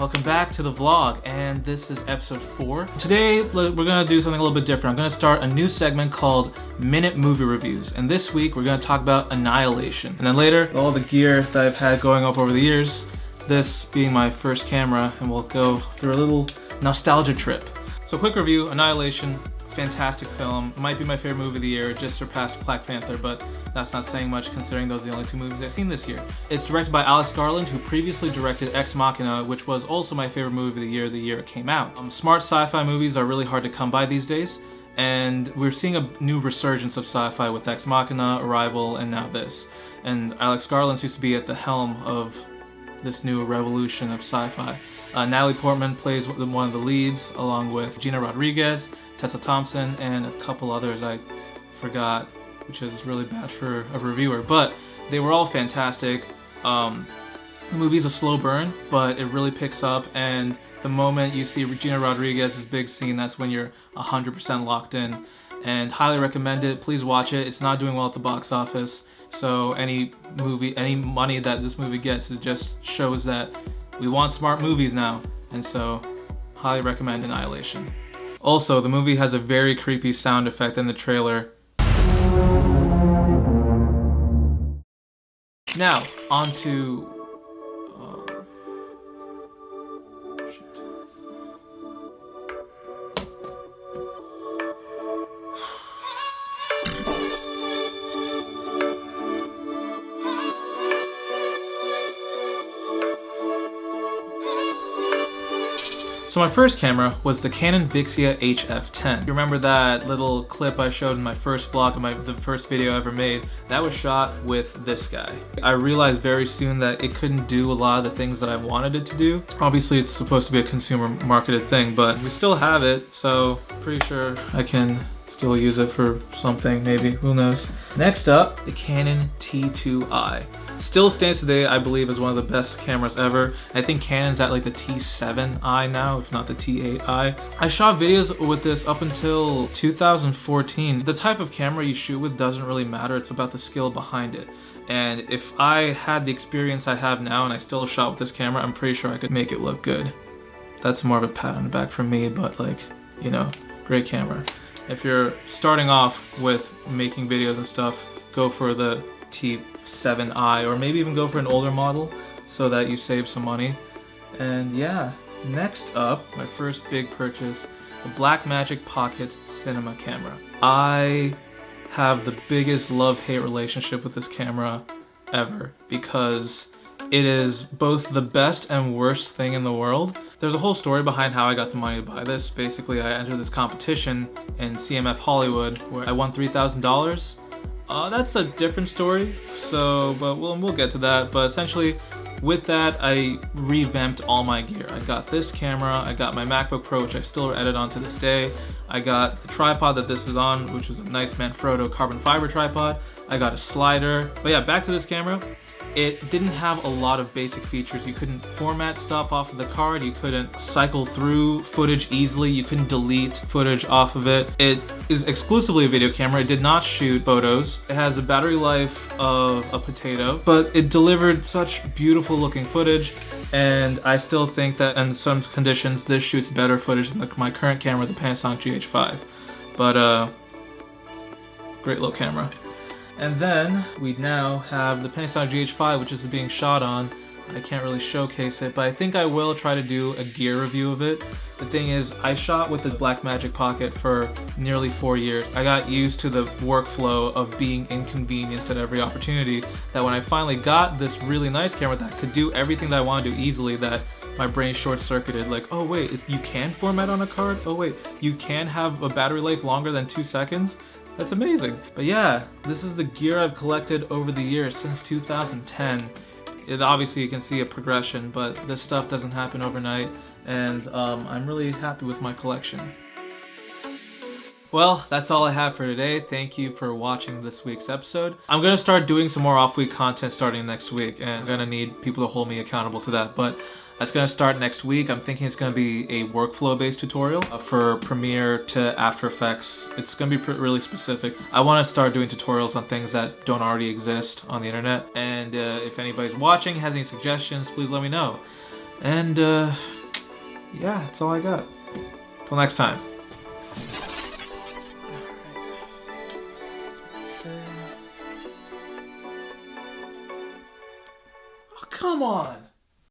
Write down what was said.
welcome back to the vlog, and this is episode 4. Today we're gonna do something a little bit different. I'm gonna start a new segment called Minute Movie Reviews, and this week we're gonna talk about Annihilation. And then later, all the gear that I've had going up over the years, this being my first camera, and we'll go through a little nostalgia trip. So quick review, Annihilation. Fantastic film. Might be my favorite movie of the year. It just surpassed Black Panther, but that's not saying much considering those are the only 2 movies I've seen this year. It's directed by Garland, who previously directed Ex Machina, which was also my favorite movie of the year it came out. Smart sci-fi movies are really hard to come by these days, and we're seeing a new resurgence of sci-fi with Ex Machina, Arrival, and now this. And Alex Garland seems to be at the helm of this new revolution of sci-fi. Natalie Portman plays one of the leads, along with Gina Rodriguez, Tessa Thompson, and a couple others I forgot, which is really bad for a reviewer, but they were all fantastic. The movie's a slow burn, but it really picks up, and the moment you see Gina Rodriguez's big scene, that's when you're 100% locked in, and highly recommend it. Please watch it. It's not doing well at the box office, so any money that this movie gets, it just shows that we want smart movies now, and so highly recommend Annihilation. Also, the movie has a very creepy sound effect in the trailer. Now, on to... So my first camera was the Canon Vixia HF10. You remember that little clip I showed in my first vlog, the first video I ever made? That was shot with this guy. I realized very soon that it couldn't do a lot of the things that I wanted it to do. Obviously it's supposed to be a consumer marketed thing, but we still have it, so pretty sure I can still use it for something, maybe, who knows. Next up, the Canon T2i. Still stands today, I believe, as one of the best cameras ever. I think Canon's at like the T7i now, if not the T8i. I shot videos with this up until 2014. The type of camera you shoot with doesn't really matter, it's about the skill behind it. And if I had the experience I have now and I still shot with this camera, I'm pretty sure I could make it look good. That's more of a pat on the back from me, but like, you know, great camera. If you're starting off with making videos and stuff, go for the T7i, or maybe even go for an older model so that you save some money. And yeah, next up, my first big purchase, the Blackmagic Pocket Cinema camera. I have the biggest love-hate relationship with this camera ever because it is both the best and worst thing in the world. There's a whole story behind how I got the money to buy this. Basically, I entered this competition in CMF Hollywood where I won $3,000. That's a different story, but we'll get to that. But essentially, with that, I revamped all my gear. I got this camera, I got my MacBook Pro, which I still edit on to this day. I got the tripod that this is on, which is a nice Manfrotto carbon fiber tripod. I got a slider. But yeah, back to this camera. It didn't have a lot of basic features. You couldn't format stuff off of the card. You couldn't cycle through footage easily. You couldn't delete footage off of it. It is exclusively a video camera. It did not shoot photos. It has a battery life of a potato, but it delivered such beautiful looking footage. And I still think that in some conditions, this shoots better footage than my current camera, the Panasonic GH5. But great little camera. And then we now have the Panasonic GH5, which is being shot on. I can't really showcase it, but I think I will try to do a gear review of it. The thing is, I shot with the Blackmagic Pocket for nearly 4 years. I got used to the workflow of being inconvenienced at every opportunity, that when I finally got this really nice camera that could do everything that I want to do easily, that my brain short-circuited, like, oh wait, you can format on a card? Oh wait, you can have a battery life longer than 2 seconds? That's amazing. But yeah, this is the gear I've collected over the years since 2010. Obviously you can see a progression, but this stuff doesn't happen overnight, and I'm really happy with my collection. Well, that's all I have for today. Thank you for watching this week's episode. I'm gonna start doing some more off-week content starting next week, and I'm gonna need people to hold me accountable to that, but that's gonna start next week. I'm thinking it's gonna be a workflow-based tutorial for Premiere to After Effects. It's gonna be really specific. I wanna start doing tutorials on things that don't already exist on the internet, and if anybody's watching, has any suggestions, please let me know. And yeah, that's all I got. Till next time. Oh, come on.